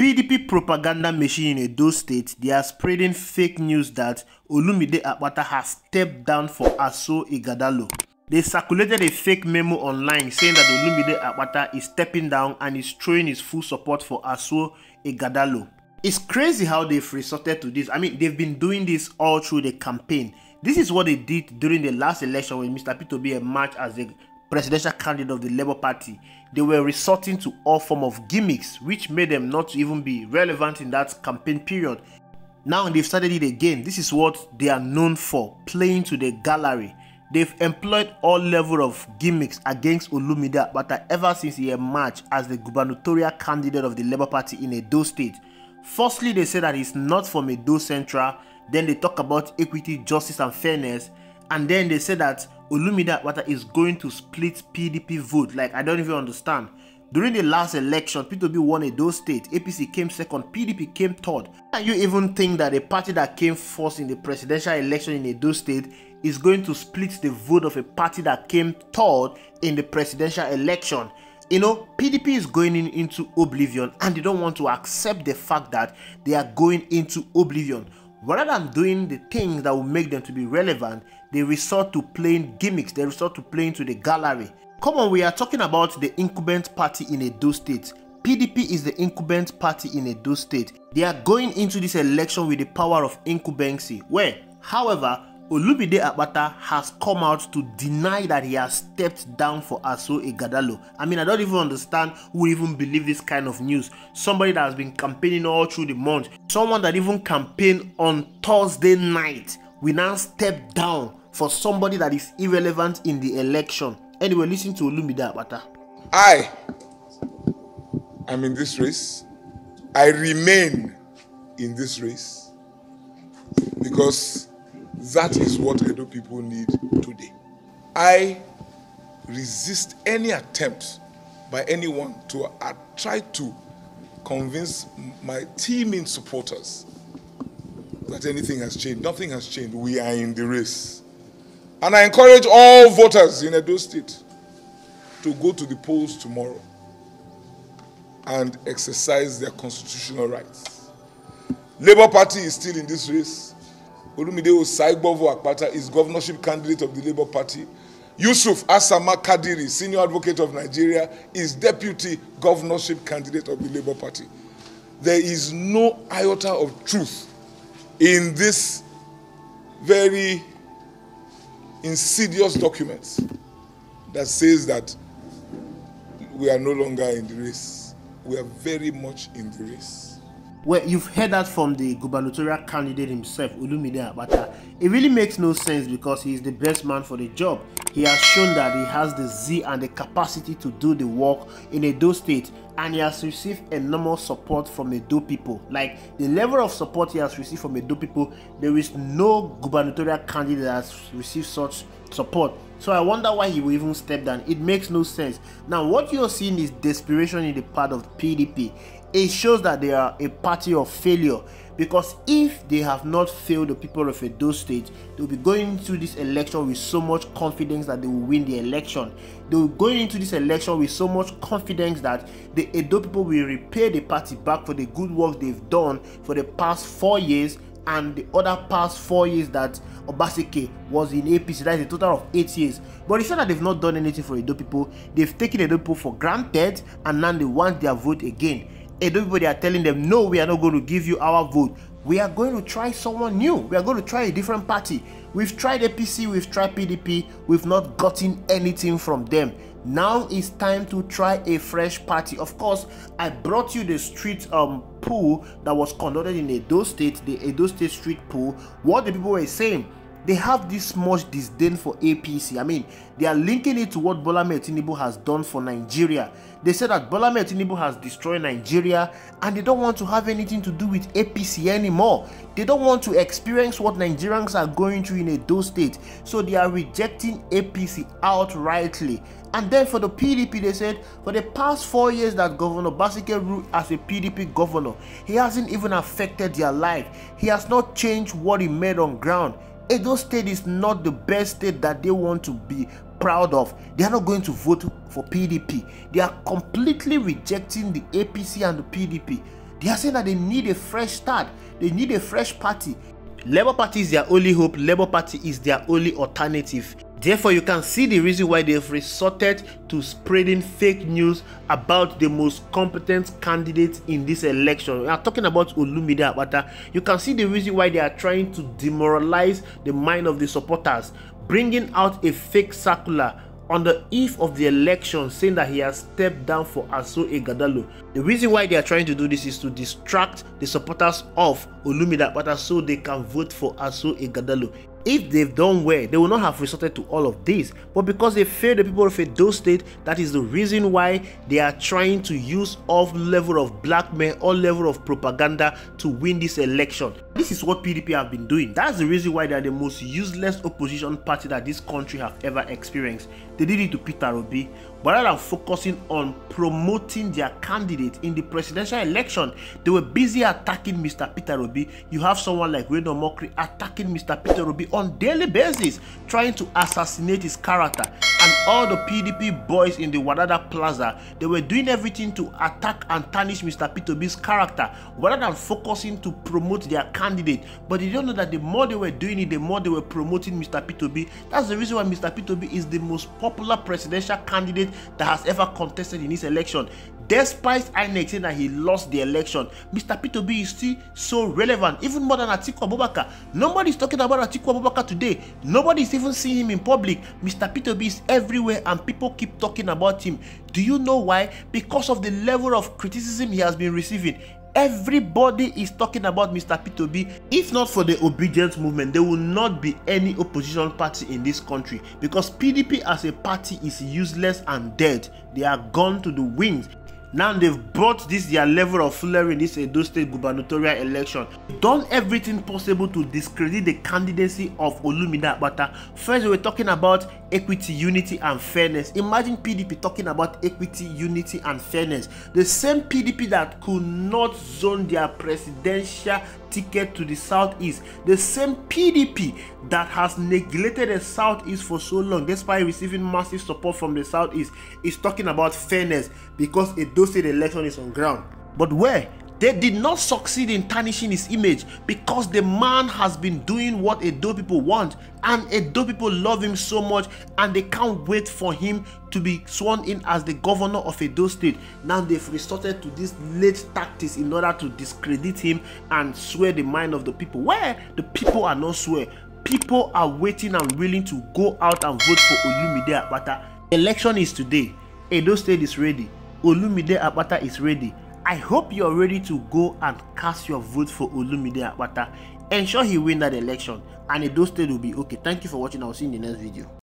PDP propaganda machine in Edo State, they are spreading fake news that Olumide Akpata has stepped down for Asue Ighodalo. They circulated a fake memo online saying that Olumide Akpata is stepping down and is throwing his full support for Asue Ighodalo. It's crazy how they've resorted to this. I mean, they've been doing this all through the campaign. This is what they did during the last election when Mr. P2B emerged as the presidential candidate of the Labour Party. They were resorting to all form of gimmicks which made them not to even be relevant in that campaign period. Now they've started it again. This is what they are known for, playing to the gallery. They've employed all level of gimmicks against Olumide Akpata ever since he emerged as the gubernatorial candidate of the Labour Party in Edo State. Firstly, they say that he's not from Edo Central. Then they talk about equity, justice and fairness. And then they say that Olumide Akpata is going to split PDP vote. Like, I don't even understand. During the last election, P2B won Edo State, APC came second, PDP came third. Can you even think that a party that came first in the presidential election in Edo State is going to split the vote of a party that came third in the presidential election? You know, PDP is going into oblivion and they don't want to accept the fact that they are going into oblivion. Rather than doing the things that will make them to be relevant, they resort to playing gimmicks, they resort to playing to the gallery. Come on, we are talking about the incumbent party in Edo State. PDP is the incumbent party in Edo State. They are going into this election with the power of incumbency, where, however, Olumide Akpata has come out to deny that he has stepped down for Asue Ighodalo. I mean, I don't even understand who would even believe this kind of news. Somebody that has been campaigning all through the month, someone that even campaigned on Thursday night, will now step down for somebody that is irrelevant in the election. Anyway, listen to Olumide Akpata. I am in this race. I remain in this race because that is what Edo people need today. I resist any attempt by anyone to try to convince my teaming supporters that anything has changed. Nothing has changed. We are in the race. And I encourage all voters in Edo State to go to the polls tomorrow and exercise their constitutional rights. Labour Party is still in this race. Olumide Osaibovo Akpata is governorship candidate of the Labour Party. Yusuf Asama Kadiri, senior advocate of Nigeria, is deputy governorship candidate of the Labour Party. There is no iota of truth in this very insidious document that says that we are no longer in the race. We are very much in the race. Well, you've heard that from the gubernatorial candidate himself, Olumide Akpata. It really makes no sense because he is the best man for the job. He has shown that he has the zeal and the capacity to do the work in Edo State, and he has received enormous support from Edo people. Like, the level of support he has received from Edo people, there is no gubernatorial candidate that has received such support. So I wonder why he will even step down. It makes no sense. Now, what you're seeing is desperation in the part of PDP. It shows that they are a party of failure, because if they have not failed the people of Edo State, they will be going into this election with so much confidence that they will win the election. They will go into this election with so much confidence that the Edo people will repay the party back for the good work they've done for the past 4 years and the other past 4 years that Obaseki was in APC. That is a total of 8 years. But it's not that they've not done anything for Edo people. They've taken Edo people for granted and now they want their vote again. Edo people, they are telling them, no, we are not going to give you our vote. We are going to try someone new. We are going to try a different party. We've tried APC, we've tried PDP, we've not gotten anything from them. Now it's time to try a fresh party. Of course, I brought you the street poll that was conducted in Edo State, the Edo State street poll. What the people were saying, they have this much disdain for APC. I mean, they are linking it to what Bola Ahmed Tinubu has done for Nigeria. They said that Bola Ahmed Tinubu has destroyed Nigeria and they don't want to have anything to do with APC anymore. They don't want to experience what Nigerians are going through in Edo State. So they are rejecting APC outrightly. And then for the PDP, they said for the past 4 years that Governor Obaseki ruled as a PDP governor, he hasn't even affected their life. He has not changed what he made on ground. Edo State is not the best state that they want to be proud of. They are not going to vote for PDP. They are completely rejecting the APC and the PDP. They are saying that they need a fresh start. They need a fresh party. Labour Party is their only hope. Labour Party is their only alternative. Therefore, you can see the reason why they've resorted to spreading fake news about the most competent candidate in this election. We are talking about Olumide Akpata. You can see the reason why they are trying to demoralize the mind of the supporters, bringing out a fake circular on the eve of the election saying that he has stepped down for Asue Ighodalo. The reason why they are trying to do this is to distract the supporters of Olumide Akpata so they can vote for Asue Ighodalo. If they've done well, they will not have resorted to all of this, but because they failed the people of Edo State, that is the reason why they are trying to use all level of blackmail, all level of propaganda to win this election. This is what PDP have been doing. That's the reason why they are the most useless opposition party that this country have ever experienced. They did it to Peter Obi. But rather than focusing on promoting their candidate in the presidential election, they were busy attacking Mr. Peter Obi. You have someone like Reno Mokri attacking Mr. Peter Obi on daily basis, trying to assassinate his character. And all the PDP boys in the Wadada Plaza, they were doing everything to attack and tarnish Mr. Peter Obi's character, rather than focusing to promote their candidate. But they don't know that the more they were doing it, the more they were promoting Mr. Peter Obi. That's the reason why Mr. Peter Obi is the most popular presidential candidate that has ever contested in this election. Despite INEC saying that he lost the election, Mr. Peter Obi is still so relevant, even more than Atiku Abubakar. Nobody is talking about Atiku Abubakar today. Nobody is even seeing him in public. Mr. Peter Obi is everywhere and people keep talking about him. Do you know why? Because of the level of criticism he has been receiving. Everybody is talking about Mr. Peter Obi. If not for the obedience movement, there will not be any opposition party in this country, because PDP as a party is useless and dead. They are gone to the winds. Now they've brought this their level of foolery in this Edo State gubernatorial election. Done everything possible to discredit the candidacy of Olumide Akpata. First, they were talking about equity, unity, and fairness. Imagine PDP talking about equity, unity, and fairness. The same PDP that could not zone their presidential ticket to the southeast, the same PDP that has neglected the southeast for so long despite receiving massive support from the southeast, is talking about fairness because Edo State election is on ground. But where? They did not succeed in tarnishing his image because the man has been doing what Edo people want, and Edo people love him so much and they can't wait for him to be sworn in as the governor of Edo State. Now they've resorted to these late tactics in order to discredit him and sway the mind of the people. Where the people are not sway. People are waiting and willing to go out and vote for Olumide Akpata. Election is today. Edo State is ready. Olumide Akpata is ready. I hope you're ready to go and cast your vote for Olumide Akpata. Ensure he win that election and Edo State will be okay. Thank you for watching. I'll see you in the next video.